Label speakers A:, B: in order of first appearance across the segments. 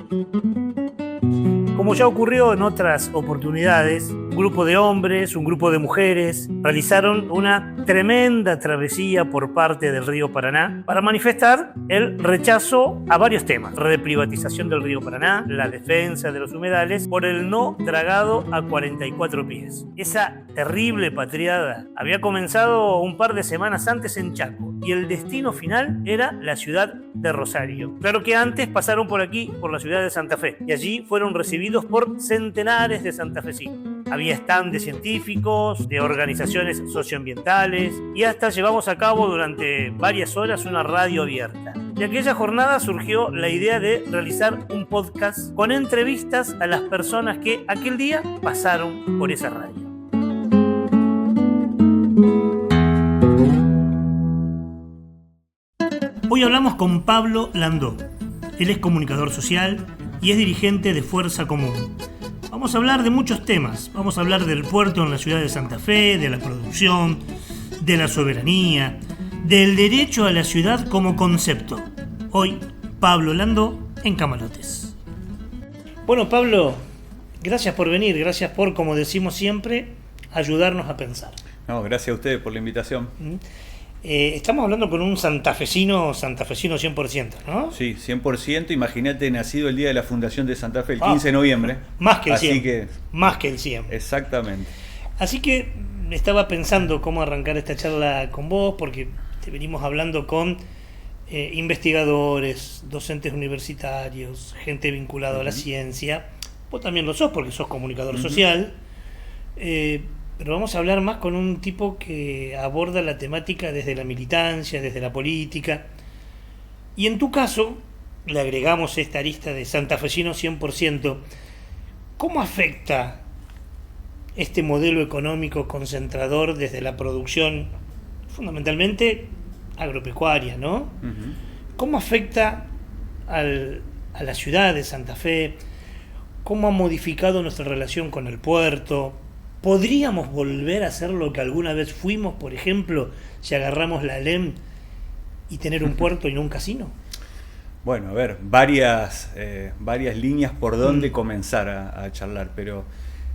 A: Como ya ocurrió en otras oportunidades, un grupo de hombres, un grupo de mujeres realizaron una tremenda travesía por parte del río Paraná para manifestar el rechazo a varios temas: reprivatización del río Paraná, la defensa de los humedales por el no dragado a 44 pies. Esa terrible patriada había comenzado un par de semanas antes en Chaco y el destino final era la ciudad de Rosario. Claro que antes pasaron por aquí, por la ciudad de Santa Fe, y allí fueron recibidos por centenares de santafesinos. Había stand de científicos, de organizaciones socioambientales y hasta llevamos a cabo durante varias horas una radio abierta. De aquella jornada surgió la idea de realizar un podcast con entrevistas a las personas que aquel día pasaron por esa radio. Hoy hablamos con Pablo Landó. Él es comunicador social y es dirigente de Fuerza Común. Vamos a hablar de muchos temas. Vamos a hablar del puerto en la ciudad de Santa Fe, de la producción, de la soberanía, del derecho a la ciudad como concepto. Hoy, Pablo Landó en Camalotes. Bueno, Pablo, gracias por venir, gracias por, como decimos siempre, ayudarnos a pensar.
B: No, gracias a ustedes por la invitación.
A: Estamos hablando con un santafesino 100%, ¿no?
B: Sí, 100%. Imagínate, nacido el día de la fundación de Santa Fe, el 15 de noviembre.
A: Más que el 100.
B: Así que,
A: más que el 100.
B: Exactamente.
A: Así que estaba pensando cómo arrancar esta charla con vos, porque te venimos hablando con investigadores, docentes universitarios, gente vinculada a la ciencia. Vos también lo sos porque sos comunicador social. Pero vamos a hablar más con un tipo que aborda la temática desde la militancia, desde la política. Y en tu caso, le agregamos esta arista de santafesino 100%. ¿Cómo afecta este modelo económico concentrador desde la producción, fundamentalmente agropecuaria, ¿no? ¿Cómo afecta a la ciudad de Santa Fe? ¿Cómo ha modificado nuestra relación con el puerto? ¿Podríamos volver a ser lo que alguna vez fuimos, por ejemplo, si agarramos la LEM y tener un puerto y no un casino?
B: Bueno, a ver, varias líneas por dónde comenzar a charlar, pero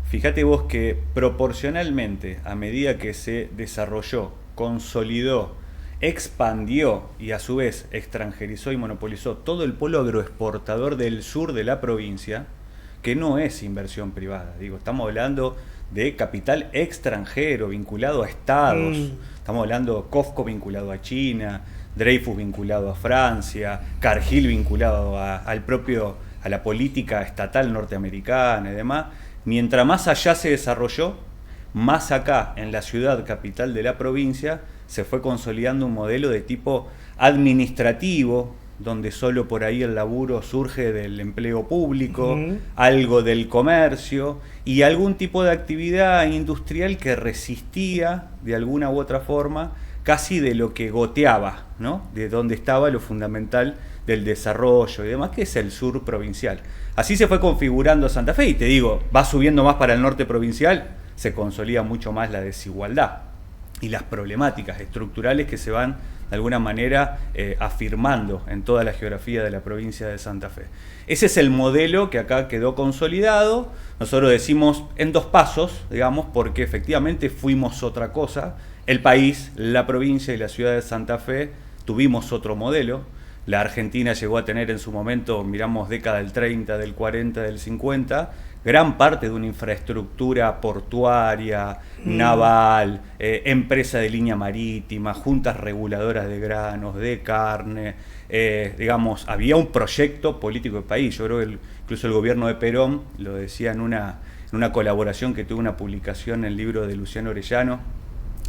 B: fíjate vos que proporcionalmente, a medida que se desarrolló, consolidó, expandió y a su vez extranjerizó y monopolizó todo el polo agroexportador del sur de la provincia, que no es inversión privada, digo, estamos hablando de capital extranjero vinculado a estados, estamos hablando de COFCO vinculado a China, Dreyfus vinculado a Francia, Cargill vinculado a la política estatal norteamericana y demás. Mientras más allá se desarrolló, más acá en la ciudad capital de la provincia se fue consolidando un modelo de tipo administrativo, donde solo por ahí el laburo surge del empleo público, algo del comercio y algún tipo de actividad industrial que resistía de alguna u otra forma casi de lo que goteaba, ¿no? De donde estaba lo fundamental del desarrollo y demás, que es el sur provincial. Así se fue configurando Santa Fe y te digo, va subiendo más para el norte provincial, se consolida mucho más la desigualdad y las problemáticas estructurales que se van de alguna manera afirmando en toda la geografía de la provincia de Santa Fe. Ese es el modelo que acá quedó consolidado. Nosotros decimos en dos pasos, digamos, porque efectivamente fuimos otra cosa. El país, la provincia y la ciudad de Santa Fe tuvimos otro modelo. La Argentina llegó a tener en su momento, miramos década del 30, del 40, del 50, gran parte de una infraestructura portuaria, naval, empresa de línea marítima, juntas reguladoras de granos, de carne, digamos, había un proyecto político del país. Yo creo que incluso el gobierno de Perón lo decía en una colaboración que tuvo una publicación en el libro de Luciano Orellano,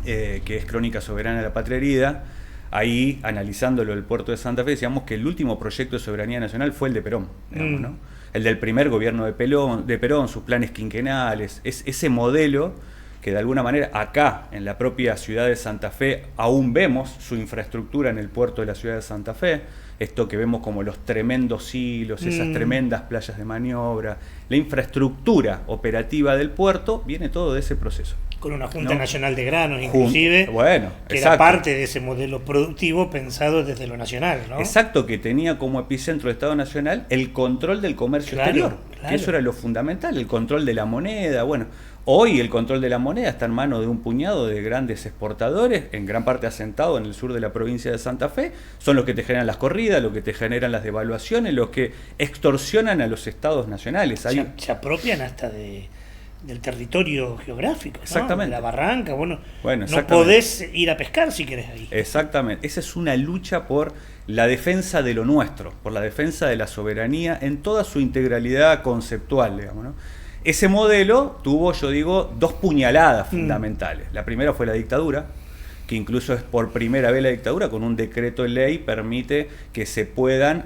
B: que es Crónica Soberana de la Patria Herida. Ahí, analizándolo del puerto de Santa Fe, decíamos que el último proyecto de soberanía nacional fue el de Perón, digamos, ¿no? El del primer gobierno de Perón, sus planes quinquenales, es ese modelo que de alguna manera acá, en la propia ciudad de Santa Fe, aún vemos su infraestructura en el puerto de la ciudad de Santa Fe, esto que vemos como los tremendos hilos, esas tremendas playas de maniobra, la infraestructura operativa del puerto, viene todo de ese proceso.
A: con una Junta
B: ¿no?
A: Nacional de Granos, inclusive,
B: bueno,
A: que
B: exacto.
A: era parte de ese modelo productivo pensado desde lo nacional, ¿no?
B: Exacto, que tenía como epicentro del Estado Nacional el control del comercio exterior, que eso era lo fundamental, el control de la moneda. Bueno, hoy el control de la moneda está en manos de un puñado de grandes exportadores, en gran parte asentados en el sur de la provincia de Santa Fe, son los que te generan las corridas, los que te generan las devaluaciones, los que extorsionan a los estados nacionales.
A: Se apropian hasta del territorio geográfico, ¿no?
B: Exactamente.
A: De la barranca, bueno no
B: exactamente.
A: podés ir a pescar si querés ahí.
B: Exactamente, esa es una lucha por la defensa de lo nuestro, por la defensa de la soberanía en toda su integralidad conceptual, digamos, ¿no? Ese modelo tuvo, yo digo, dos puñaladas fundamentales. La primera fue la dictadura, que incluso es por primera vez la dictadura, con un decreto de ley permite que se puedan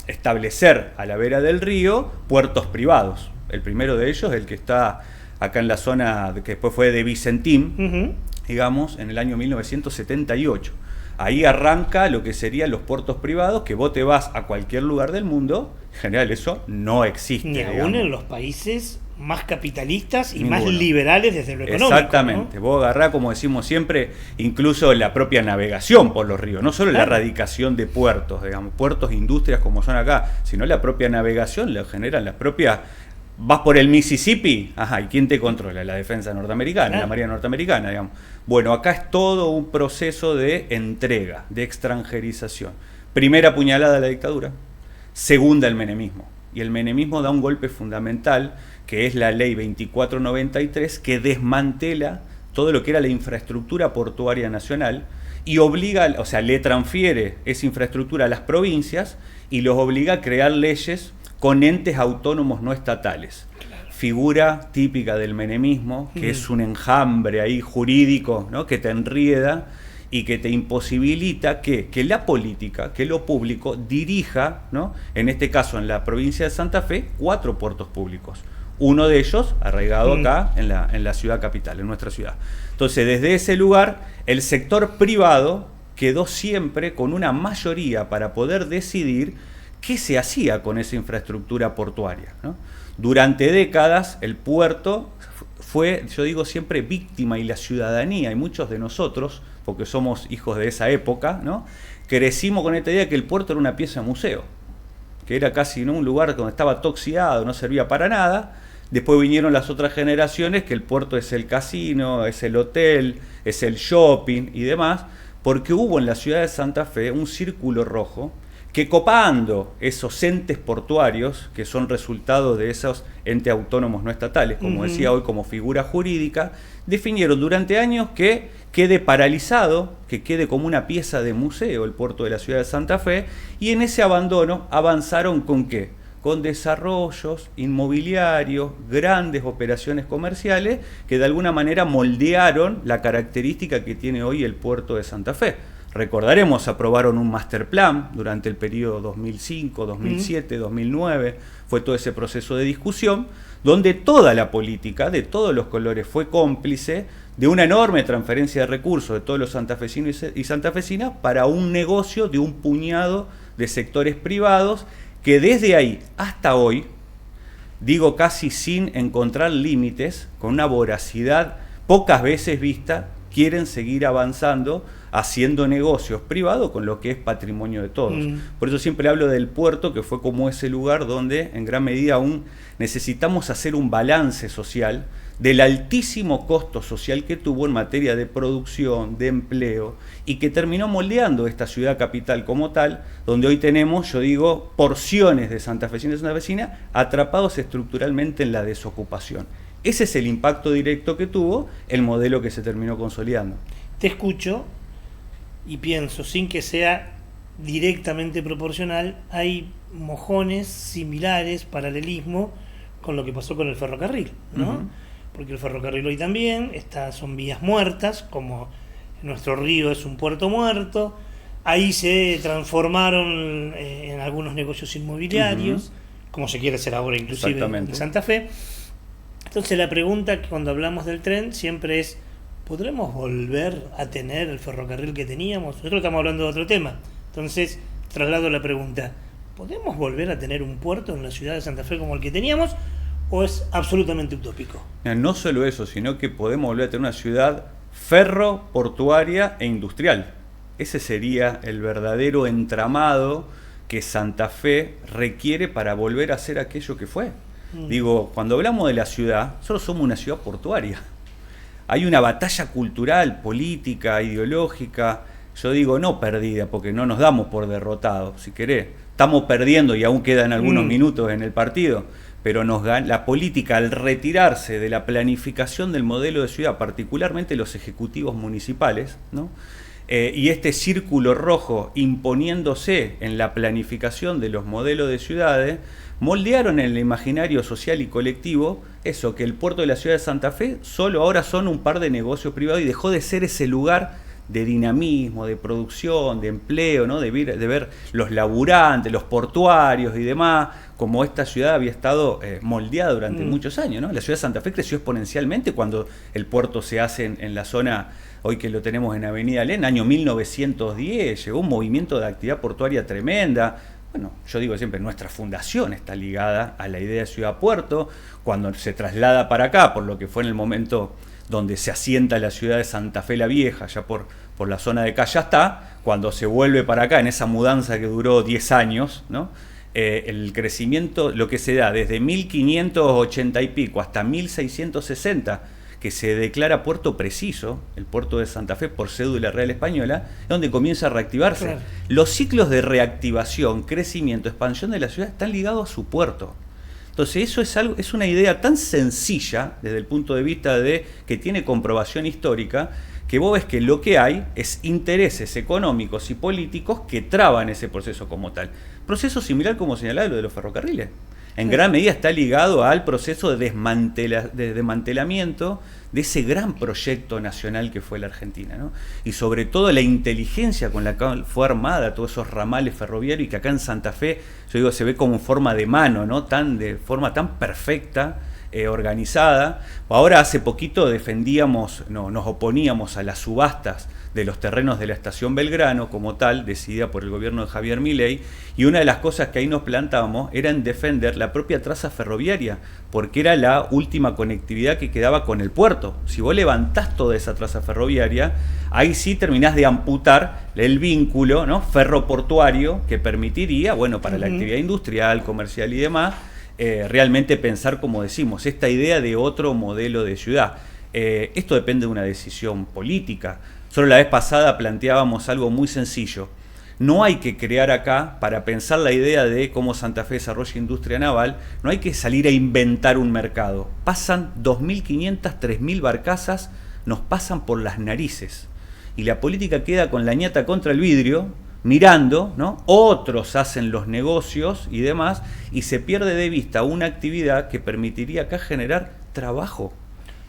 B: establecer a la vera del río puertos privados. El primero de ellos, el que está acá en la zona que después fue de Vicentín, digamos, en el año 1978. Ahí arranca lo que serían los puertos privados, que vos te vas a cualquier lugar del mundo, en general eso no existe.
A: Ni aún en los países más capitalistas y
B: Ninguno.
A: más liberales desde lo económico.
B: Exactamente, ¿no? Vos agarrás, como decimos siempre, incluso la propia navegación por los ríos, no solo la radicación de puertos, digamos, puertos, industrias como son acá, sino la propia navegación la generan las propias. Vas por el Mississippi, ¿y quién te controla? La defensa norteamericana, la Marina norteamericana, digamos. Bueno, acá es todo un proceso de entrega, de extranjerización. Primera puñalada de la dictadura, segunda el menemismo. Y el menemismo da un golpe fundamental, que es la ley 2493, que desmantela todo lo que era la infraestructura portuaria nacional y obliga, o sea, le transfiere esa infraestructura a las provincias y los obliga a crear leyes con entes autónomos no estatales. Figura típica del menemismo, que es un enjambre ahí jurídico, ¿no? Que te enrieda y que te imposibilita que la política, que lo público dirija, ¿no? En este caso en la provincia de Santa Fe, 4 puertos públicos. Uno de ellos arraigado acá en la ciudad capital, en nuestra ciudad. Entonces, desde ese lugar, el sector privado quedó siempre con una mayoría para poder decidir qué se hacía con esa infraestructura portuaria, ¿no? Durante décadas el puerto fue, yo digo siempre, víctima, y la ciudadanía y muchos de nosotros, porque somos hijos de esa época, ¿no? Crecimos con esta idea de que el puerto era una pieza de museo, que era casi, ¿no? Un lugar donde estaba toxiado, no servía para nada. Después vinieron las otras generaciones, que el puerto es el casino, es el hotel, es el shopping y demás, porque hubo en la ciudad de Santa Fe un círculo rojo que, copando esos entes portuarios, que son resultado de esos entes autónomos no estatales, como decía hoy, como figura jurídica, definieron durante años que quede paralizado, que quede como una pieza de museo el puerto de la ciudad de Santa Fe, y en ese abandono avanzaron ¿con qué? Con desarrollos inmobiliarios, grandes operaciones comerciales, que de alguna manera moldearon la característica que tiene hoy el puerto de Santa Fe. Recordaremos, aprobaron un master plan durante el periodo 2005, 2007, 2009, fue todo ese proceso de discusión, donde toda la política, de todos los colores, fue cómplice de una enorme transferencia de recursos de todos los santafesinos y santafesinas para un negocio de un puñado de sectores privados que desde ahí hasta hoy, digo casi sin encontrar límites, con una voracidad pocas veces vista, quieren seguir avanzando, haciendo negocios privados con lo que es patrimonio de todos. Por eso siempre hablo del puerto, que fue como ese lugar donde en gran medida aún necesitamos hacer un balance social del altísimo costo social que tuvo en materia de producción, de empleo, y que terminó moldeando esta ciudad capital como tal, donde hoy tenemos, yo digo, porciones de santafesinos y santafesinas atrapados estructuralmente en la desocupación. Ese es el impacto directo que tuvo el modelo que se terminó consolidando.
A: Te escucho y pienso, sin que sea directamente proporcional, hay mojones similares, paralelismo con lo que pasó con el ferrocarril, ¿no? Porque el ferrocarril hoy también son vías muertas, como nuestro río es un puerto muerto, ahí se transformaron en algunos negocios inmobiliarios, como se quiere hacer ahora inclusive en Santa Fe. Entonces la pregunta que cuando hablamos del tren siempre es, ¿podremos volver a tener el ferrocarril que teníamos? Nosotros estamos hablando de otro tema, entonces traslado la pregunta, ¿podemos volver a tener un puerto en la ciudad de Santa Fe como el que teníamos? ¿O es absolutamente utópico?
B: No solo eso, sino que podemos volver a tener una ciudad ferroportuaria e industrial. Ese sería el verdadero entramado que Santa Fe requiere para volver a ser aquello que fue. Digo, cuando hablamos de la ciudad, nosotros somos una ciudad portuaria. Hay una batalla cultural, política, ideológica, yo digo no perdida, porque no nos damos por derrotados, si querés. Estamos perdiendo y aún quedan algunos minutos en el partido, pero la política, al retirarse de la planificación del modelo de ciudad, particularmente los ejecutivos municipales, ¿no? Y este círculo rojo imponiéndose en la planificación de los modelos de ciudades, moldearon en el imaginario social y colectivo eso, que el puerto de la ciudad de Santa Fe solo ahora son un par de negocios privados y dejó de ser ese lugar de dinamismo, de producción, de empleo, ¿no? de ver los laburantes, los portuarios y demás, como esta ciudad había estado moldeada durante muchos años, ¿no? La ciudad de Santa Fe creció exponencialmente cuando el puerto se hace en la zona, hoy que lo tenemos en Avenida Alén, año 1910, llegó un movimiento de actividad portuaria tremenda. Bueno, yo digo siempre, nuestra fundación está ligada a la idea de ciudad-puerto, cuando se traslada para acá, por lo que fue en el momento donde se asienta la ciudad de Santa Fe la Vieja, ya por la zona de Callastá, cuando se vuelve para acá, en esa mudanza que duró 10 años, ¿no? El crecimiento, lo que se da desde 1580 y pico hasta 1660, que se declara puerto preciso, el puerto de Santa Fe por cédula real española, es donde comienza a reactivarse. Claro. Los ciclos de reactivación, crecimiento, expansión de la ciudad están ligados a su puerto. Entonces eso es una idea tan sencilla desde el punto de vista de que tiene comprobación histórica, que vos ves que lo que hay es intereses económicos y políticos que traban ese proceso como tal. Proceso similar como señalaba lo de los ferrocarriles. En gran medida está ligado al proceso de desmantelamiento de ese gran proyecto nacional que fue la Argentina, ¿no? Y sobre todo la inteligencia con la que fue armada todos esos ramales ferroviarios, y que acá en Santa Fe, yo digo, se ve como en forma de mano, ¿no? De forma tan perfecta, organizada. Ahora hace poquito nos oponíamos a las subastas de los terrenos de la estación Belgrano como tal, decidida por el gobierno de Javier Milei, y una de las cosas que ahí nos plantábamos era en defender la propia traza ferroviaria, porque era la última conectividad que quedaba con el puerto. Si vos levantás toda esa traza ferroviaria, ahí sí terminás de amputar el vínculo, ¿no? Ferroportuario que permitiría, bueno, para la actividad industrial, comercial y demás, realmente pensar, como decimos, esta idea de otro modelo de ciudad. Esto depende de una decisión política. Solo la vez pasada planteábamos algo muy sencillo. No hay que crear acá, para pensar la idea de cómo Santa Fe desarrolla industria naval, no hay que salir a inventar un mercado. Pasan 2.500, 3.000 barcazas, nos pasan por las narices. Y la política queda con la ñata contra el vidrio, mirando, ¿no? Otros hacen los negocios y demás, y se pierde de vista una actividad que permitiría acá generar trabajo,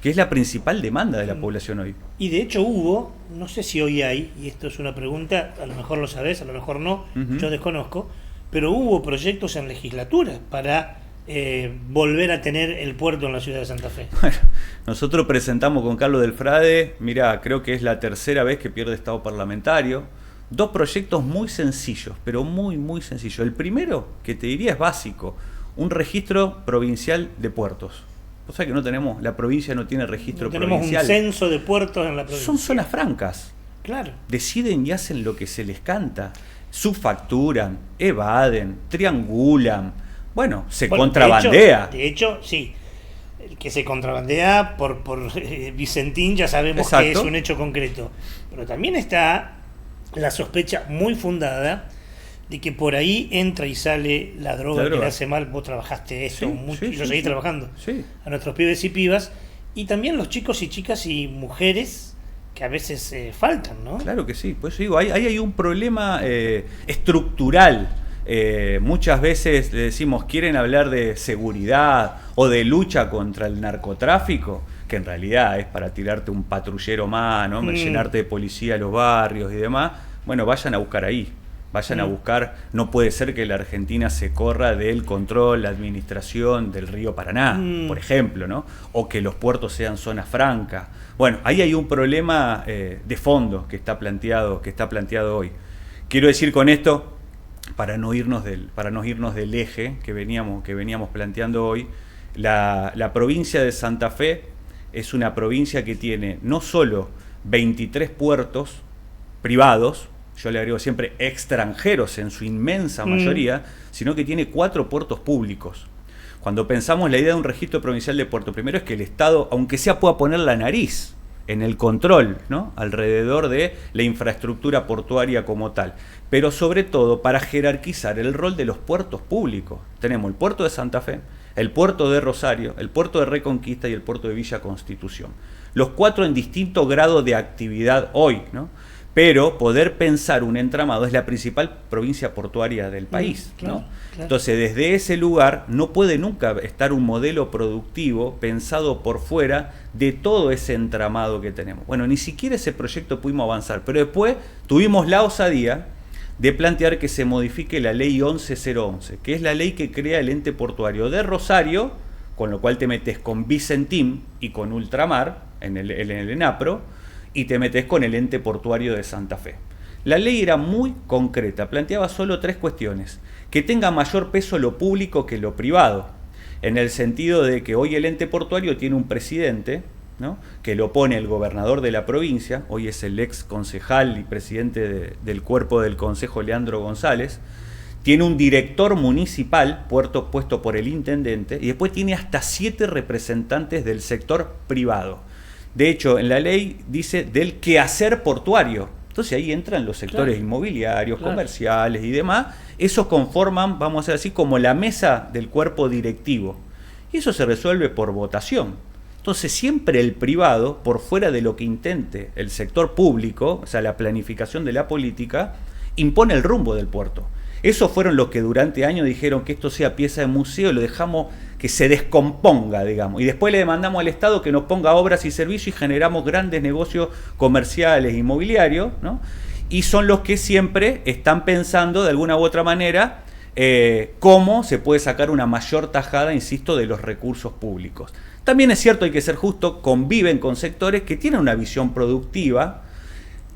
B: que es la principal demanda de la población hoy.
A: Y de hecho hubo, no sé si hoy hay, y esto es una pregunta, a lo mejor lo sabés, a lo mejor no, yo desconozco, pero hubo proyectos en legislatura para volver a tener el puerto en la ciudad de Santa Fe.
B: Bueno, nosotros presentamos con Carlos Del Frade, mirá, creo que es la tercera vez que pierde estado parlamentario, 2 proyectos muy sencillos, pero muy, muy sencillos. El primero, que te diría es básico, un registro provincial de puertos. O sea que no tenemos, la provincia no tiene registro provincial.
A: Tenemos un censo de puertos en la provincia.
B: Son zonas francas.
A: Claro.
B: Deciden y hacen lo que se les canta. Subfacturan, evaden, triangulan. Bueno, contrabandea.
A: De hecho, sí. El que se contrabandea por Vicentín ya sabemos Exacto. que es un hecho concreto. Pero también está la sospecha muy fundada de que por ahí entra y sale la droga que le hace mal. Vos trabajaste esto mucho y lo seguís trabajando a nuestros pibes y pibas, y también los chicos y chicas y mujeres que a veces faltan, ¿no?
B: Claro que sí, pues digo, ahí hay un problema estructural. Muchas veces le decimos, quieren hablar de seguridad o de lucha contra el narcotráfico, que en realidad es para tirarte un patrullero más, ¿no? Llenarte de policía los barrios y demás. Bueno, vayan a buscar ahí. Vayan a buscar, no puede ser que la Argentina se corra del control, la administración del río Paraná, por ejemplo, ¿no? O que los puertos sean zonas francas. Bueno, ahí hay un problema de fondo que está planteado hoy. Quiero decir con esto, para no irnos del eje que veníamos planteando hoy, La provincia de Santa Fe es una provincia que tiene no solo 23 puertos privados, yo le agrego siempre extranjeros en su inmensa mayoría, sino que tiene 4 puertos públicos. Cuando pensamos la idea de un registro provincial de puertos, primero es que el Estado, aunque sea, pueda poner la nariz en el control, ¿no?, alrededor de la infraestructura portuaria como tal, pero sobre todo para jerarquizar el rol de los puertos públicos. Tenemos el puerto de Santa Fe, el puerto de Rosario, el puerto de Reconquista y el puerto de Villa Constitución. Los 4 en distinto grado de actividad hoy, ¿no? Pero poder pensar un entramado, es la principal provincia portuaria del país,
A: claro,
B: ¿no?
A: Claro.
B: Entonces, desde ese lugar no puede nunca estar un modelo productivo pensado por fuera de todo ese entramado que tenemos. Bueno, ni siquiera ese proyecto pudimos avanzar, pero después tuvimos la osadía de plantear que se modifique la ley 11011, que es la ley que crea el ente portuario de Rosario, con lo cual te metes con Vicentín y con Ultramar en el ENAPRO, y te metes con el ente portuario de Santa Fe. La ley era muy concreta, planteaba solo 3 cuestiones: que tenga mayor peso lo público que lo privado, en el sentido de que hoy el ente portuario tiene un presidente, ¿no?, que lo pone el gobernador de la provincia, hoy es el ex concejal y presidente del cuerpo del consejo, Leandro González, tiene un director municipal, puesto por el intendente, y después tiene hasta 7 representantes del sector privado. De hecho, en la ley dice del quehacer portuario. Entonces ahí entran los sectores inmobiliarios, comerciales y demás. Esos conforman, vamos a decir así, como la mesa del cuerpo directivo. Y eso se resuelve por votación. Entonces siempre el privado, por fuera de lo que intente el sector público, o sea, la planificación de la política, impone el rumbo del puerto. Esos fueron los que durante años dijeron que esto sea pieza de museo y lo dejamos que se descomponga, digamos. Y después le demandamos al Estado que nos ponga obras y servicios y generamos grandes negocios comerciales, inmobiliarios, ¿no? Y son los que siempre están pensando de alguna u otra manera cómo se puede sacar una mayor tajada, insisto, de los recursos públicos. También es cierto, hay que ser justo, conviven con sectores que tienen una visión productiva,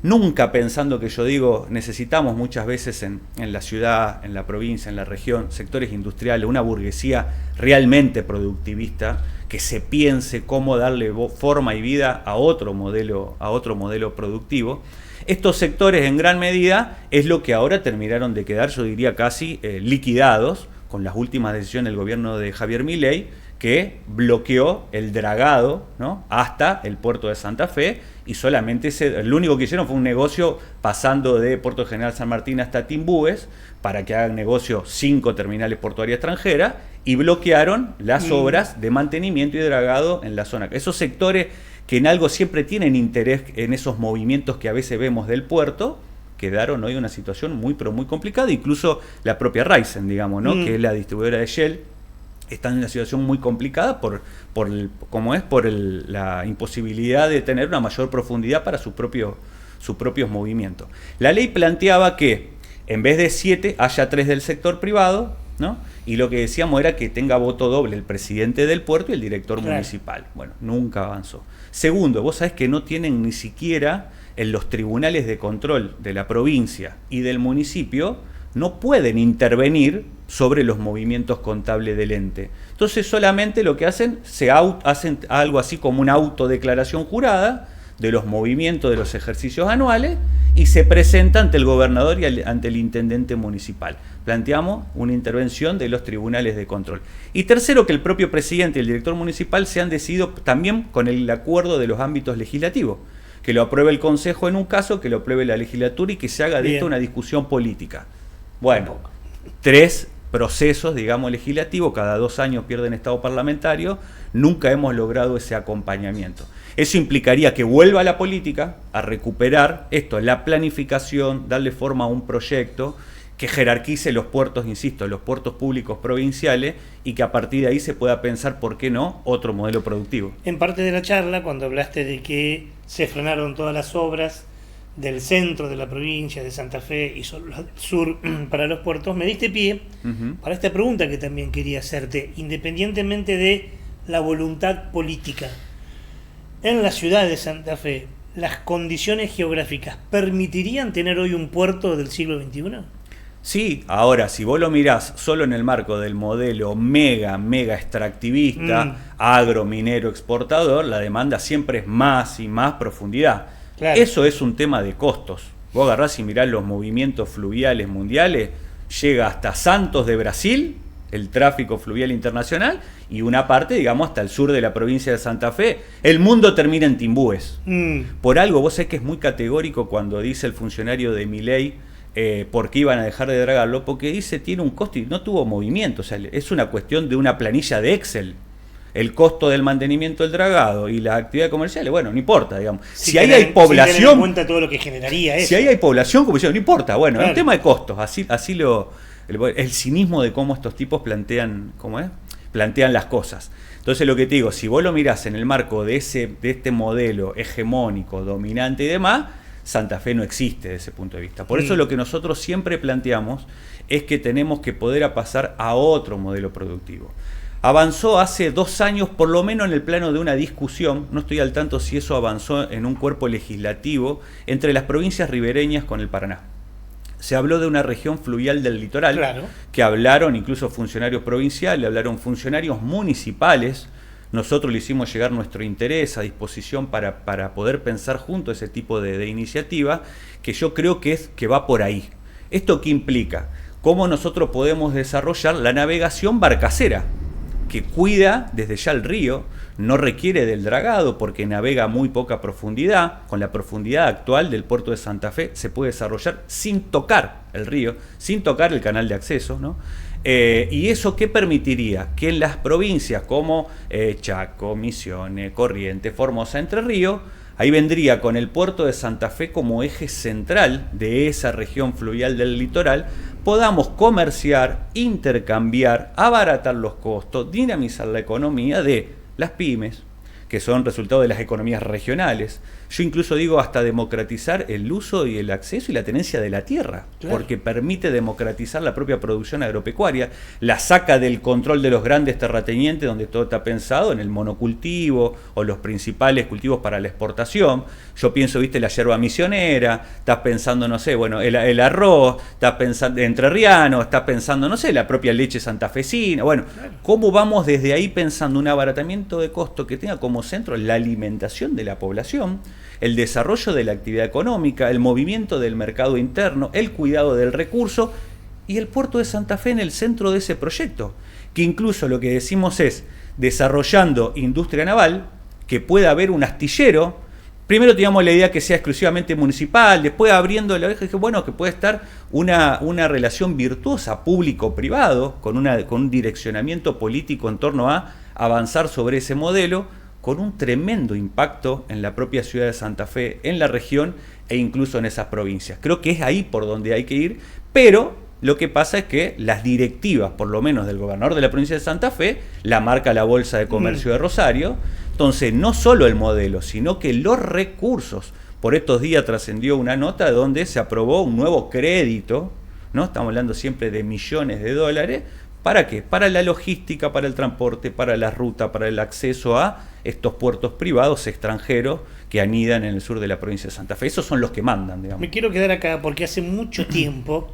B: nunca pensando que yo digo, necesitamos muchas veces en la ciudad, en la provincia, en la región, sectores industriales, una burguesía realmente productivista, que se piense cómo darle forma y vida a otro modelo productivo. Estos sectores en gran medida es lo que ahora terminaron de quedar, yo diría casi liquidados, con las últimas decisiones del gobierno de Javier Milei, que bloqueó el dragado, ¿no?, hasta el puerto de Santa Fe, y solamente lo único que hicieron fue un negocio pasando de Puerto General San Martín hasta Timbúes para que hagan negocio 5 terminales portuarias extranjeras, y bloquearon las obras de mantenimiento y dragado en la zona. Esos sectores que en algo siempre tienen interés en esos movimientos que a veces vemos del puerto, quedaron hoy en una situación muy pero muy complicada. Incluso la propia Raízen, digamos, ¿no?, que es la distribuidora de Shell, están en una situación muy complicada por la imposibilidad de tener una mayor profundidad para sus propios movimientos. La ley planteaba que en vez de 7 haya 3 del sector privado, ¿no?, y lo que decíamos era que tenga voto doble el presidente del puerto y el director municipal. Bueno, nunca avanzó. Segundo, vos sabés que no tienen ni siquiera en los tribunales de control de la provincia y del municipio, no pueden intervenir sobre los movimientos contables del ente. Entonces solamente lo que hacen algo así como una autodeclaración jurada de los movimientos de los ejercicios anuales y se presenta ante el gobernador y ante el intendente municipal. Planteamos una intervención de los tribunales de control. Y tercero, que el propio presidente y el director municipal se han decidido también con el acuerdo de los ámbitos legislativos, que lo apruebe el Consejo en un caso, que lo apruebe la legislatura y que se haga de esto una discusión política. Bueno, 3 procesos, digamos, legislativos, cada 2 años pierden estado parlamentario, nunca hemos logrado ese acompañamiento. Eso implicaría que vuelva a la política a recuperar esto, la planificación, darle forma a un proyecto que jerarquice los puertos, insisto, los puertos públicos provinciales, y que a partir de ahí se pueda pensar, ¿por qué no?, otro modelo productivo.
A: En parte de la charla, cuando hablaste de que se frenaron todas las obras del centro de la provincia de Santa Fe y solo las del sur para los puertos, me diste pie para esta pregunta que también quería hacerte. Independientemente de la voluntad política, en la ciudad de Santa Fe, ¿las condiciones geográficas permitirían tener hoy un puerto del siglo XXI?
B: Sí, ahora, si vos lo mirás solo en el marco del modelo mega extractivista, agro, minero, exportador, la demanda siempre es más y más profundidad. Claro. Eso es un tema de costos. Vos agarrás y mirás los movimientos fluviales mundiales, llega hasta Santos de Brasil, el tráfico fluvial internacional, y una parte, digamos, hasta el sur de la provincia de Santa Fe. El mundo termina en Timbúes. Por algo, vos sabés que es muy categórico cuando dice el funcionario de Milei, por qué iban a dejar de dragarlo, porque dice tiene un costo y no tuvo movimiento, o sea, es una cuestión de una planilla de Excel. El costo del mantenimiento del dragado y las actividades comerciales, bueno, no importa, digamos. Si ahí hay población,
A: sin tener en cuenta todo lo que generaría eso.
B: Si ahí hay población, como decía, no importa, bueno, claro. Es un tema de costos, así el cinismo de cómo estos tipos plantean las cosas. Entonces lo que te digo, si vos lo mirás en el marco de este modelo hegemónico, dominante y demás, Santa Fe no existe desde ese punto de vista. Por eso lo que nosotros siempre planteamos es que tenemos que poder pasar a otro modelo productivo. Avanzó hace 2 años, por lo menos en el plano de una discusión, no estoy al tanto si eso avanzó en un cuerpo legislativo, entre las provincias ribereñas con el Paraná. Se habló de una región fluvial del litoral, claro, que hablaron incluso funcionarios provinciales, hablaron funcionarios municipales. Nosotros le hicimos llegar nuestro interés a disposición para poder pensar juntos ese tipo de iniciativa, que yo creo que va por ahí. ¿Esto qué implica? ¿Cómo nosotros podemos desarrollar la navegación barcacera? Que cuida desde ya el río, no requiere del dragado porque navega a muy poca profundidad. Con la profundidad actual del puerto de Santa Fe se puede desarrollar sin tocar el río, sin tocar el canal de acceso, ¿no? ¿Y eso qué permitiría? Que en las provincias como Chaco, Misiones, Corrientes, Formosa, Entre Ríos, ahí vendría con el puerto de Santa Fe como eje central de esa región fluvial del litoral, podamos comerciar, intercambiar, abaratar los costos, dinamizar la economía de las pymes, que son resultado de las economías regionales. Yo incluso digo hasta democratizar el uso y el acceso y la tenencia de la tierra, claro, porque permite democratizar la propia producción agropecuaria, la saca del control de los grandes terratenientes donde todo está pensado en el monocultivo o los principales cultivos para la exportación. Yo pienso, viste, la yerba misionera, estás pensando, no sé, bueno, el arroz, estás pensando entrerriano, estás pensando, no sé, la propia leche santafesina. Bueno, claro, ¿cómo vamos desde ahí pensando un abaratamiento de costo que tenga como centro la alimentación de la población, el desarrollo de la actividad económica, el movimiento del mercado interno, el cuidado del recurso y el puerto de Santa Fe en el centro de ese proyecto? Que incluso lo que decimos es, desarrollando industria naval, que pueda haber un astillero. Primero teníamos la idea que sea exclusivamente municipal, después abriendo la oreja, bueno, que puede estar una relación virtuosa público-privado, con un direccionamiento político en torno a avanzar sobre ese modelo, con un tremendo impacto en la propia ciudad de Santa Fe, en la región e incluso en esas provincias. Creo que es ahí por donde hay que ir, pero lo que pasa es que las directivas, por lo menos del gobernador de la provincia de Santa Fe, la marca la Bolsa de Comercio de Rosario. Entonces, no solo el modelo, sino que los recursos. Por estos días trascendió una nota donde se aprobó un nuevo crédito, ¿no? Estamos hablando siempre de millones de dólares. ¿Para qué? Para la logística, para el transporte, para la ruta, para el acceso a estos puertos privados extranjeros que anidan en el sur de la provincia de Santa Fe. Esos son los que mandan, digamos.
A: Me quiero quedar acá porque hace mucho tiempo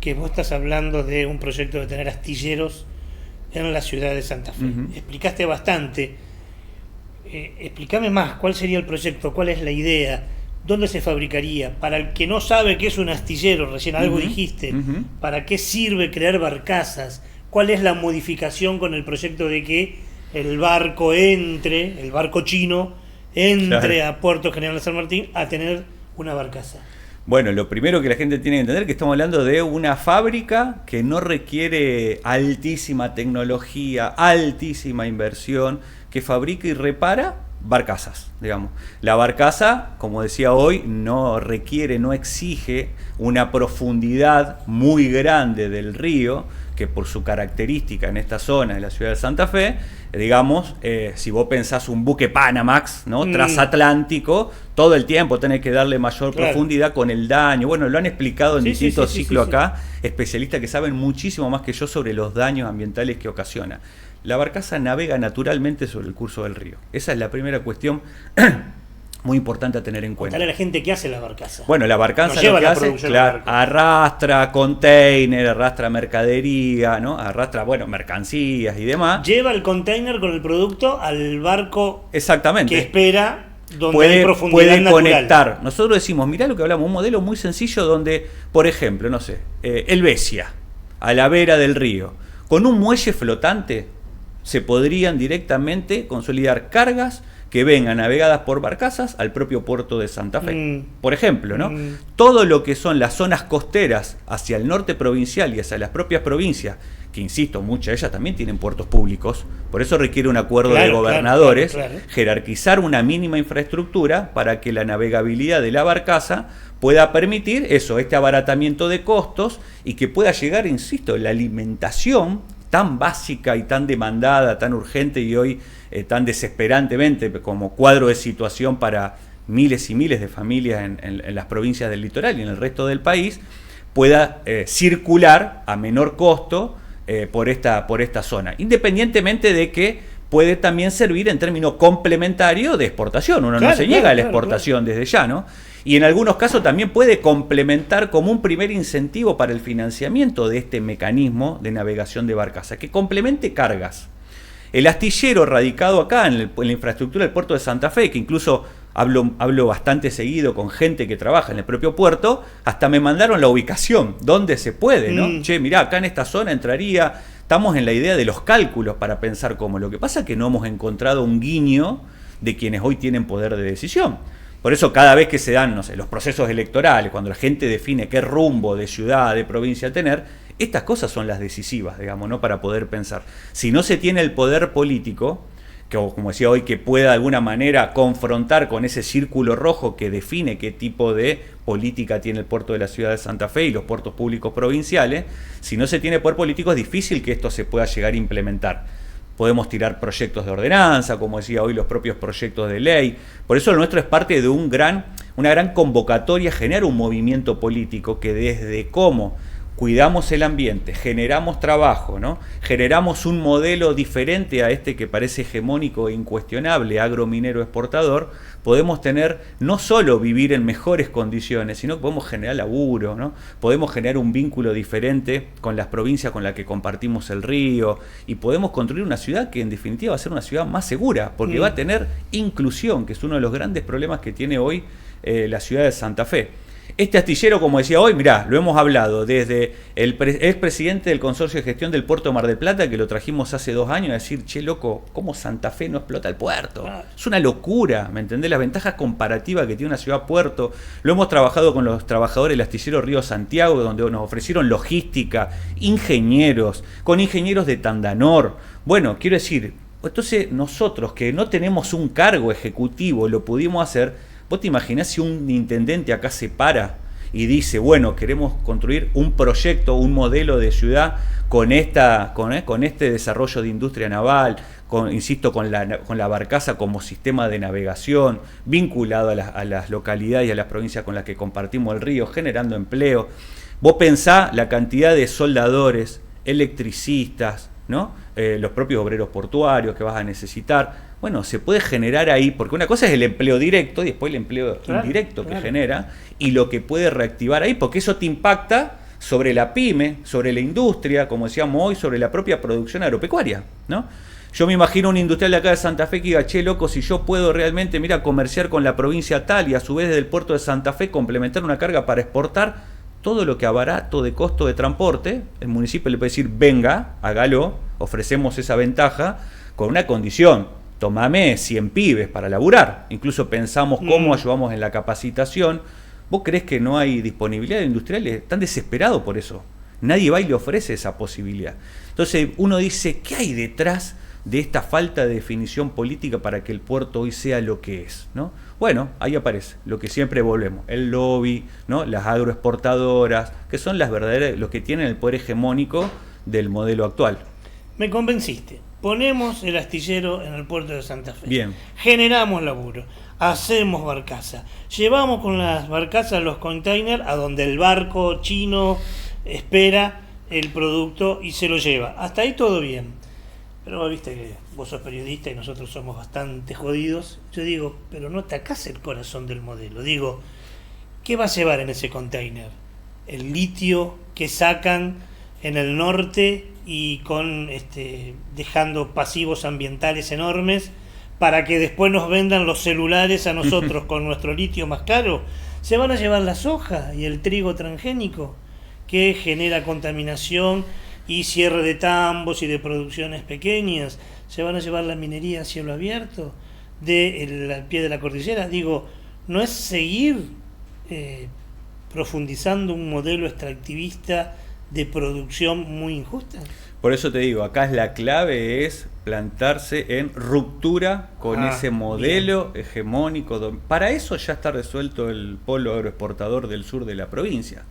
A: que vos estás hablando de un proyecto de tener astilleros en la ciudad de Santa Fe. Explicaste bastante. Explícame más, ¿cuál sería el proyecto? ¿Cuál es la idea? ¿Dónde se fabricaría? Para el que no sabe qué es un astillero, recién algo dijiste, ¿para qué sirve crear barcazas? ¿Cuál es la modificación con el proyecto de que el barco chino entre claro, a Puerto General San Martín a tener una barcaza?
B: Bueno, lo primero que la gente tiene que entender es que estamos hablando de una fábrica que no requiere altísima tecnología, altísima inversión, que fabrica y repara barcazas, digamos. La barcaza, como decía hoy, no requiere, no exige una profundidad muy grande del río, que por su característica en esta zona de la ciudad de Santa Fe, digamos, si vos pensás un buque Panamax, ¿no? Transatlántico, todo el tiempo tenés que darle mayor profundidad con el daño. Bueno, lo han explicado en distintos ciclos acá, especialistas que saben muchísimo más que yo sobre los daños ambientales que ocasiona. La barcaza navega naturalmente sobre el curso del río. Esa es la primera cuestión muy importante a tener en cuenta.
A: Contale a la gente qué hace la barcaza.
B: Bueno, la barcaza
A: No lleva
B: lo que
A: la
B: hace,
A: producción
B: claro,
A: del barco.
B: arrastra container, arrastra mercadería, ¿no? Arrastra, bueno, mercancías y demás.
A: Lleva el container con el producto al barco
B: Exactamente.
A: que espera donde hay profundidad
B: puede
A: natural.
B: conectar. Nosotros decimos, mirá lo que hablamos, un modelo muy sencillo donde, por ejemplo, no sé, Helvecia, a la vera del río, con un muelle flotante se podrían directamente consolidar cargas que vengan navegadas por barcazas al propio puerto de Santa Fe. Por ejemplo, ¿no? Todo lo que son las zonas costeras hacia el norte provincial y hacia las propias provincias, que insisto, muchas de ellas también tienen puertos públicos, por eso requiere un acuerdo de gobernadores,
A: claro.
B: jerarquizar una mínima infraestructura para que la navegabilidad de la barcaza pueda permitir eso, este abaratamiento de costos y que pueda llegar, insisto, la alimentación tan básica y tan demandada, tan urgente y hoy tan desesperantemente como cuadro de situación para miles y miles de familias en las provincias del litoral y en el resto del país, pueda circular a menor costo por esta zona, independientemente de que puede también servir en términos complementarios de exportación. Uno no se niega a la exportación desde ya, ¿no? Y en algunos casos también puede complementar como un primer incentivo para el financiamiento de este mecanismo de navegación de barcaza, que complemente cargas. El astillero radicado acá en la infraestructura del puerto de Santa Fe, que incluso hablo bastante seguido con gente que trabaja en el propio puerto, hasta me mandaron la ubicación, donde se puede, ¿no? Che, mirá, acá en esta zona entraría, estamos en la idea de los cálculos para pensar cómo. Lo que pasa es que no hemos encontrado un guiño de quienes hoy tienen poder de decisión. Por eso cada vez que se dan, no sé, los procesos electorales, cuando la gente define qué rumbo de ciudad, de provincia tener, estas cosas son las decisivas, digamos, ¿no? Para poder pensar. Si no se tiene el poder político, que como decía hoy, que pueda de alguna manera confrontar con ese círculo rojo que define qué tipo de política tiene el puerto de la ciudad de Santa Fe y los puertos públicos provinciales, si no se tiene poder político es difícil que esto se pueda llegar a implementar. Podemos tirar proyectos de ordenanza, como decía hoy, los propios proyectos de ley. Por eso lo nuestro es parte de una gran convocatoria, generar un movimiento político que desde cómo cuidamos el ambiente, generamos trabajo, ¿no? Generamos un modelo diferente a este que parece hegemónico e incuestionable, agrominero exportador, podemos tener no solo vivir en mejores condiciones, sino que podemos generar laburo, ¿no? Podemos generar un vínculo diferente con las provincias con las que compartimos el río y podemos construir una ciudad que en definitiva va a ser una ciudad más segura, porque va a tener inclusión, que es uno de los grandes problemas que tiene hoy la ciudad de Santa Fe. Este astillero, como decía hoy, mirá, lo hemos hablado desde el expresidente del Consorcio de Gestión del Puerto de Mar del Plata, que lo trajimos hace 2 años, a decir, che, loco, ¿cómo Santa Fe no explota el puerto? Es una locura, ¿me entendés? Las ventajas comparativas que tiene una ciudad-puerto. Lo hemos trabajado con los trabajadores del astillero Río Santiago, donde nos ofrecieron logística, ingenieros, con ingenieros de Tandanor. Bueno, quiero decir, entonces nosotros que no tenemos un cargo ejecutivo, lo pudimos hacer. ¿Vos te imaginás si un intendente acá se para y dice, bueno, queremos construir un proyecto, un modelo de ciudad con este desarrollo de industria naval, insisto, con la barcaza como sistema de navegación, vinculado a las localidades y a las provincias con las que compartimos el río, generando empleo? Vos pensá la cantidad de soldadores, electricistas, ¿no? Los propios obreros portuarios que vas a necesitar. Bueno, se puede generar ahí, porque una cosa es el empleo directo y después el empleo indirecto que genera y lo que puede reactivar ahí, porque eso te impacta sobre la pyme, sobre la industria, como decíamos hoy, sobre la propia producción agropecuaria, ¿no? Yo me imagino un industrial de acá de Santa Fe que diga, che, loco, si yo puedo realmente, comerciar con la provincia tal y a su vez desde el puerto de Santa Fe complementar una carga para exportar, todo lo que abarato de costo de transporte, el municipio le puede decir, venga, hágalo, ofrecemos esa ventaja con una condición. Tomame 100 pibes para laburar. Incluso pensamos cómo ayudamos en la capacitación. ¿Vos creés que no hay disponibilidad de industriales? Están desesperados por eso. Nadie va y le ofrece esa posibilidad. Entonces uno dice, ¿qué hay detrás de esta falta de definición política para que el puerto hoy sea lo que es, ¿no? Bueno, ahí aparece lo que siempre volvemos, el lobby, ¿no? Las agroexportadoras, que son las verdaderas, los que tienen el poder hegemónico del modelo actual.
A: Me convenciste. Ponemos el astillero en el puerto de Santa Fe.
B: Bien.
A: Generamos laburo. Hacemos barcaza. Llevamos con las barcazas los containers a donde el barco chino espera el producto y se lo lleva. Hasta ahí todo bien. Pero viste que vos sos periodista y nosotros somos bastante jodidos. Yo digo, pero no atacás el corazón del modelo. Digo, ¿qué va a llevar en ese container? El litio que sacan en el norte y con dejando pasivos ambientales enormes para que después nos vendan los celulares a nosotros con nuestro litio más caro. Se van a llevar la soja y el trigo transgénico que genera contaminación y cierre de tambos y de producciones pequeñas. Se van a llevar la minería a cielo abierto al pie de la cordillera. Digo, ¿no es seguir profundizando un modelo extractivista de producción muy injusta?
B: Por eso te digo, acá la clave es plantarse en ruptura con ese modelo hegemónico. Para eso ya está resuelto el polo agroexportador del sur de la provincia.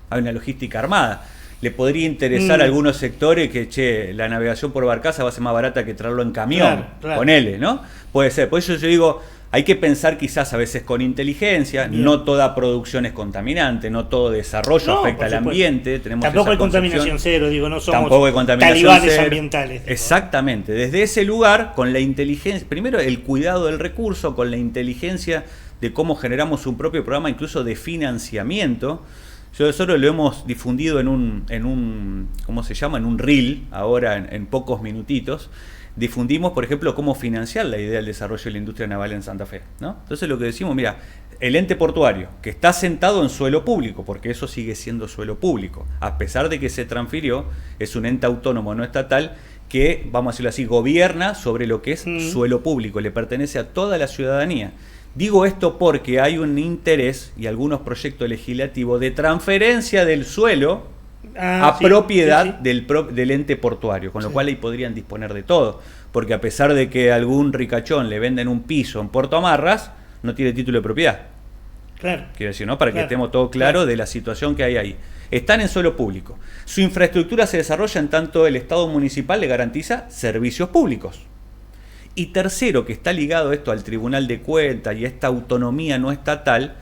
B: Hay una logística armada. Le podría interesar a algunos sectores que, la navegación por barcaza va a ser más barata que traerlo en camión,
A: claro.
B: Ponele, ¿no? Puede ser. Por eso yo digo, hay que pensar quizás a veces con inteligencia. Bien. No toda producción es contaminante, no todo desarrollo afecta al ambiente. Tenemos
A: tampoco hay contaminación cero, digo, no somos
B: tampoco hay contaminación
A: talibanes
B: cero.
A: Ambientales. Digo.
B: Exactamente. Desde ese lugar, con la inteligencia, primero el cuidado del recurso, con la inteligencia de cómo generamos un propio programa, incluso de financiamiento. Nosotros lo hemos difundido en un ¿cómo se llama? En un reel, ahora en pocos minutitos. Difundimos, por ejemplo, cómo financiar la idea del desarrollo de la industria naval en Santa Fe, ¿no? Entonces lo que decimos, mira, el ente portuario, que está sentado en suelo público, porque eso sigue siendo suelo público, a pesar de que se transfirió, es un ente autónomo no estatal que, vamos a decirlo así, gobierna sobre lo que es suelo público, le pertenece a toda la ciudadanía. Digo esto porque hay un interés y algunos proyectos legislativos de transferencia del suelo a propiedad del ente portuario, con lo cual ahí podrían disponer de todo, porque a pesar de que a algún ricachón le venden un piso en Puerto Amarras, no tiene título de propiedad.
A: Claro.
B: Quiero decir, ¿no? Para que estemos todo claro de la situación que hay ahí. Están en suelo público. Su infraestructura se desarrolla en tanto el Estado municipal le garantiza servicios públicos. Y tercero, que está ligado esto al Tribunal de Cuentas y a esta autonomía no estatal,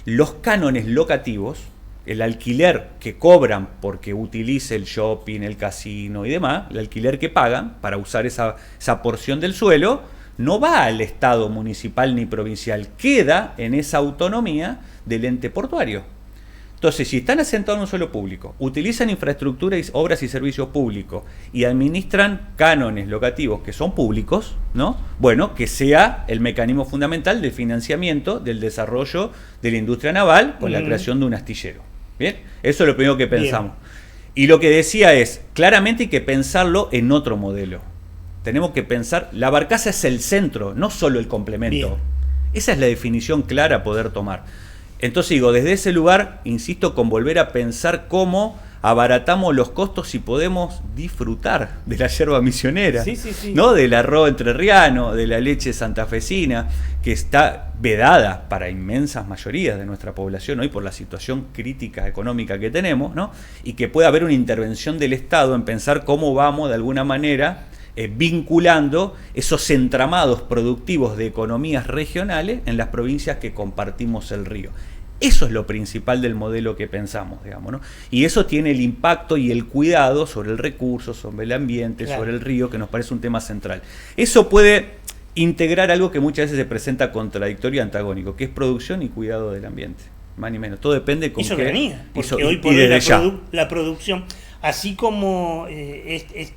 B: los cánones locativos, el alquiler que cobran porque utilice el shopping, el casino y demás, el alquiler que pagan para usar esa porción del suelo, no va al Estado municipal ni provincial, queda en esa autonomía del ente portuario. Entonces, si están asentados en un suelo público, utilizan infraestructura, obras y servicios públicos y administran cánones locativos que son públicos, ¿no? Bueno, que sea el mecanismo fundamental del financiamiento del desarrollo de la industria naval con la creación de un astillero. ¿Bien? Eso es lo primero que pensamos. Bien. Y lo que decía es, claramente hay que pensarlo en otro modelo. Tenemos que pensar, la barcaza es el centro, no solo el complemento. Bien. Esa es la definición clara a poder tomar. Entonces digo, desde ese lugar, insisto, con volver a pensar cómo abaratamos los costos y podemos disfrutar de la yerba misionera, ¿no? Del arroz entrerriano, de la leche santafesina, que está vedada para inmensas mayorías de nuestra población hoy por la situación crítica económica que tenemos, ¿no? Y que pueda haber una intervención del Estado en pensar cómo vamos de alguna manera vinculando esos entramados productivos de economías regionales en las provincias que compartimos el río. Eso es lo principal del modelo que pensamos, digamos, ¿no? Y eso tiene el impacto y el cuidado sobre el recurso, sobre el ambiente, sobre el río, que nos parece un tema central. Eso puede integrar algo que muchas veces se presenta contradictorio y antagónico, que es producción y cuidado del ambiente, más ni menos. Todo depende con
A: qué... Y soberanía, porque hoy por
B: hoy
A: la producción... Así como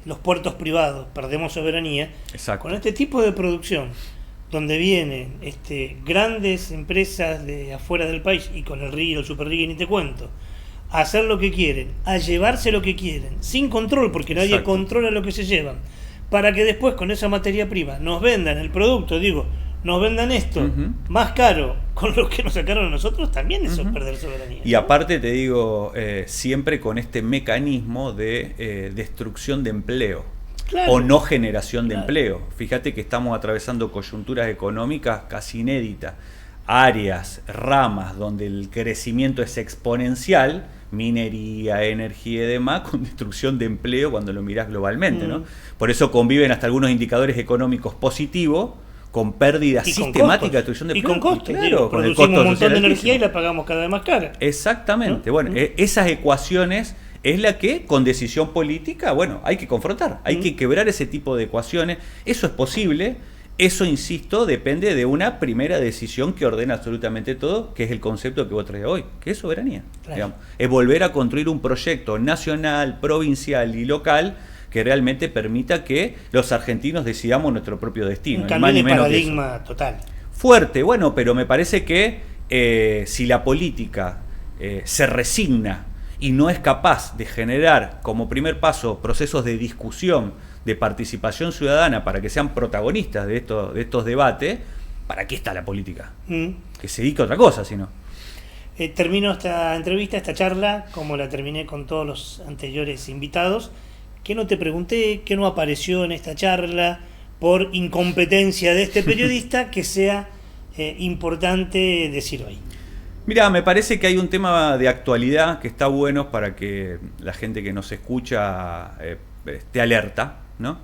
A: los puertos privados perdemos soberanía, con este tipo de producción, donde vienen grandes empresas de afuera del país, y con el río, el super río, ni te cuento, a hacer lo que quieren, a llevarse lo que quieren, sin control, porque nadie controla lo que se llevan, para que después con esa materia prima nos vendan el producto, nos vendan esto más caro con lo que nos sacaron a nosotros, también eso es perder soberanía.
B: Y aparte te digo, siempre con este mecanismo de destrucción de empleo o no generación de empleo. Fíjate que estamos atravesando coyunturas económicas casi inéditas, áreas, ramas donde el crecimiento es exponencial, minería, energía y demás, con destrucción de empleo cuando lo mirás globalmente, ¿no? Por eso conviven hasta algunos indicadores económicos positivos con pérdidas sistemáticas de destrucción de empleo.
A: Y con costos,
B: claro,
A: con el costo un montón de energía y la pagamos cada vez más cara.
B: Exactamente.
A: ¿No?
B: Bueno, esas ecuaciones es la que con decisión política, bueno, hay que confrontar, hay que quebrar ese tipo de ecuaciones. Eso es posible, eso, insisto, depende de una primera decisión que ordena absolutamente todo, que es el concepto que vos traes hoy, que es soberanía.
A: Claro.
B: Digamos. Es volver a construir un proyecto nacional, provincial y local que realmente permita que los argentinos decidamos nuestro propio destino.
A: Un cambio de paradigma total.
B: Fuerte, bueno, pero me parece que si la política se resigna y no es capaz de generar como primer paso procesos de discusión, de participación ciudadana para que sean protagonistas de estos debates, ¿para qué está la política? Que se dedique a otra cosa, si no.
A: Termino esta entrevista, esta charla, como la terminé con todos los anteriores invitados. ¿Qué no te pregunté? ¿Qué no apareció en esta charla por incompetencia de este periodista que sea importante decir hoy?
B: Mira, me parece que hay un tema de actualidad que está bueno para que la gente que nos escucha esté alerta, ¿no?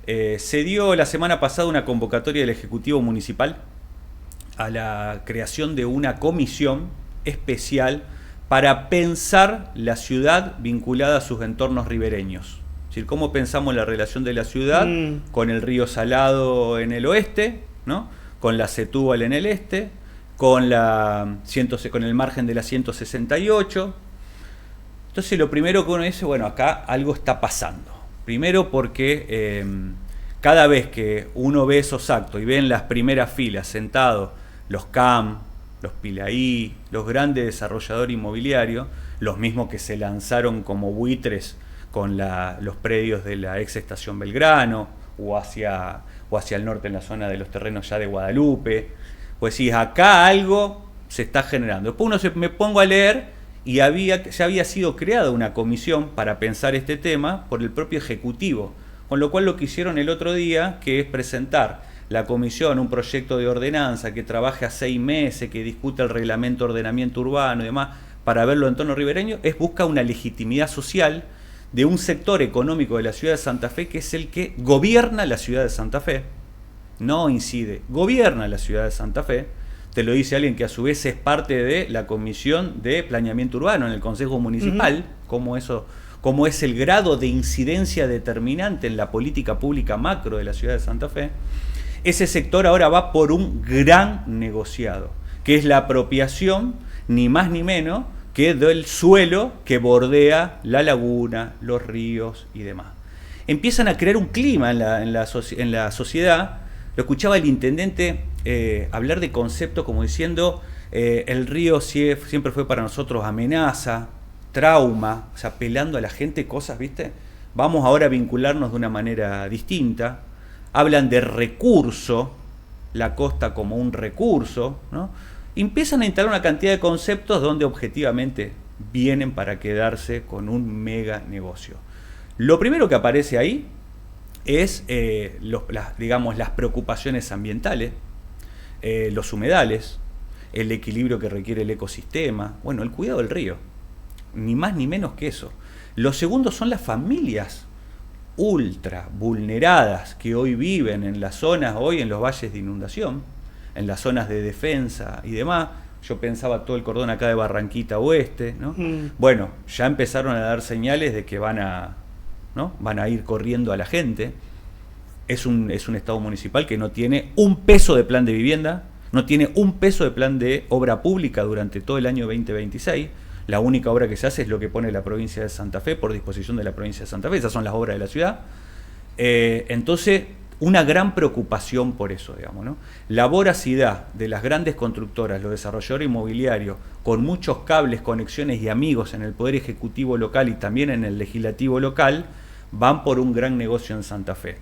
B: Se dio la semana pasada una convocatoria del Ejecutivo Municipal a la creación de una comisión especial para pensar la ciudad vinculada a sus entornos ribereños. Es decir, cómo pensamos la relación de la ciudad con el río Salado en el oeste, ¿no? Con la Setúbal en el este, con el margen de la 168. Entonces lo primero que uno dice, bueno, acá algo está pasando. Primero porque cada vez que uno ve esos actos y ve en las primeras filas sentados los CAM, los Pilaí, los grandes desarrolladores inmobiliarios, los mismos que se lanzaron como buitres con los predios de la ex estación Belgrano o hacia el norte en la zona de los terrenos ya de Guadalupe, pues sí, acá algo se está generando. Después me pongo a leer y ya había sido creada una comisión para pensar este tema por el propio Ejecutivo, con lo cual lo que hicieron el otro día, que es presentar la comisión un proyecto de ordenanza que trabaje a 6 meses, que discuta el reglamento de ordenamiento urbano y demás, para verlo en torno ribereño, busca una legitimidad social de un sector económico de la ciudad de Santa Fe que es el que gobierna la ciudad de Santa Fe, no incide, gobierna la ciudad de Santa Fe. Te lo dice alguien que a su vez es parte de la Comisión de Planeamiento Urbano en el Consejo Municipal, cómo es el grado de incidencia determinante en la política pública macro de la ciudad de Santa Fe. Ese sector ahora va por un gran negociado, que es la apropiación, ni más ni menos, que del suelo que bordea la laguna, los ríos y demás. Empiezan a crear un clima en la sociedad. Lo escuchaba el intendente hablar de conceptos como diciendo el río siempre fue para nosotros amenaza, trauma, o sea, apelando a la gente cosas, ¿viste? Vamos ahora a vincularnos de una manera distinta. Hablan de recurso, la costa como un recurso, ¿no? Empiezan a instalar una cantidad de conceptos donde objetivamente vienen para quedarse con un mega negocio. Lo primero que aparece ahí es las preocupaciones ambientales, los humedales, el equilibrio que requiere el ecosistema, bueno, el cuidado del río, ni más ni menos que eso. Lo segundo son las familias ultra vulneradas que hoy viven en las zonas, hoy en los valles de inundación, en las zonas de defensa y demás. Yo pensaba todo el cordón acá de Barranquita Oeste, ¿no? Bueno, ya empezaron a dar señales de que van a ir corriendo a la gente. Es un Estado municipal que no tiene un peso de plan de vivienda, no tiene un peso de plan de obra pública durante todo el año 2026. La única obra que se hace es lo que pone la provincia de Santa Fe por disposición de la provincia de Santa Fe. Esas son las obras de la ciudad. Entonces, una gran preocupación por eso, digamos, ¿no? La voracidad de las grandes constructoras, los desarrolladores inmobiliarios, con muchos cables, conexiones y amigos en el Poder Ejecutivo local y también en el Legislativo local, van por un gran negocio en Santa Fe.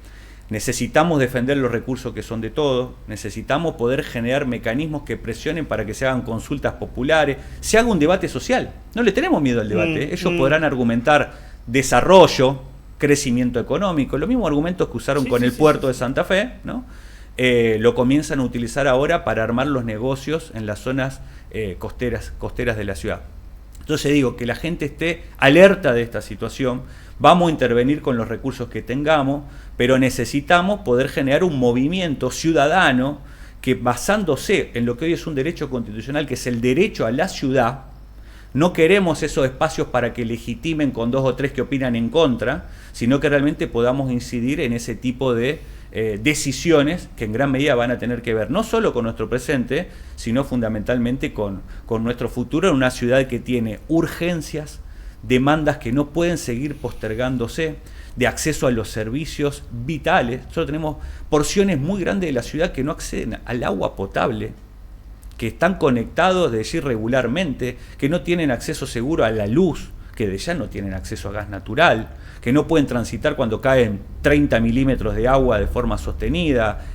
B: Necesitamos defender los recursos que son de todos, necesitamos poder generar mecanismos que presionen para que se hagan consultas populares, se haga un debate social. No le tenemos miedo al debate, ellos podrán argumentar desarrollo, crecimiento económico, los mismos argumentos que usaron con el puerto de Santa Fe, ¿no? Lo comienzan a utilizar ahora para armar los negocios en las zonas costeras de la ciudad. Entonces digo, que la gente esté alerta de esta situación, vamos a intervenir con los recursos que tengamos, pero necesitamos poder generar un movimiento ciudadano que, basándose en lo que hoy es un derecho constitucional, que es el derecho a la ciudad, No queremos esos espacios para que legitimen con 2 o 3 que opinan en contra, sino que realmente podamos incidir en ese tipo de decisiones que en gran medida van a tener que ver no solo con nuestro presente, sino fundamentalmente con nuestro futuro en una ciudad que tiene urgencias, demandas que no pueden seguir postergándose, de acceso a los servicios vitales. Nosotros tenemos porciones muy grandes de la ciudad que no acceden al agua potable, que están conectados, de decir, regularmente, que no tienen acceso seguro a la luz, que de ya no tienen acceso a gas natural, que no pueden transitar cuando caen 30 milímetros de agua de forma sostenida,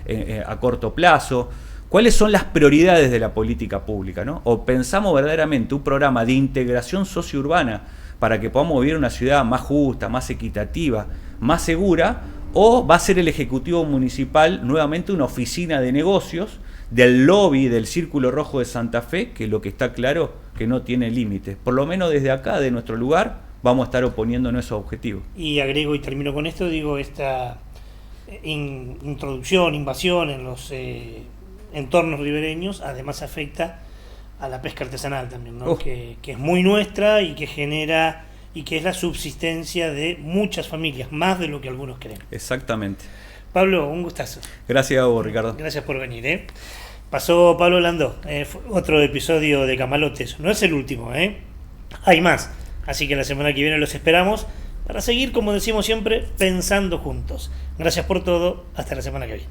B: a corto plazo. ¿Cuáles son las prioridades de la política pública, ¿no? ¿O pensamos verdaderamente un programa de integración sociourbana para que podamos vivir una ciudad más justa, más equitativa, más segura? ¿O va a ser el Ejecutivo Municipal nuevamente una oficina de negocios del lobby del Círculo Rojo de Santa Fe, que lo que está claro que no tiene límites? Por lo menos desde acá, de nuestro lugar, vamos a estar oponiéndonos a esos objetivos.
A: Y agrego y termino con esto, digo, esta introducción, invasión en los entornos ribereños, además afecta a la pesca artesanal también, ¿no? Que es muy nuestra y que genera y que es la subsistencia de muchas familias, más de lo que algunos creen.
B: Exactamente.
A: Pablo, un gustazo.
B: Gracias a vos, Ricardo.
A: Gracias por venir. Pasó Pablo Landó, otro episodio de Camalotes. No es el último, hay más. Así que la semana que viene los esperamos para seguir, como decimos siempre, pensando juntos. Gracias por todo. Hasta la semana que viene.